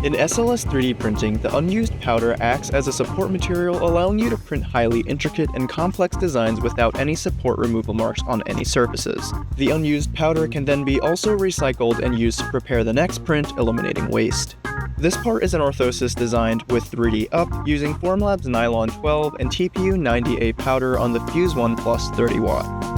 In SLS 3D printing, the unused powder acts as a support material, allowing you to print highly intricate and complex designs without any support removal marks on any surfaces. The unused powder can then be also recycled and used to prepare the next print, eliminating waste. This part is an orthosis designed with 3D up using Formlabs Nylon 12 and TPU 90A powder on the Fuse 1 Plus 30W.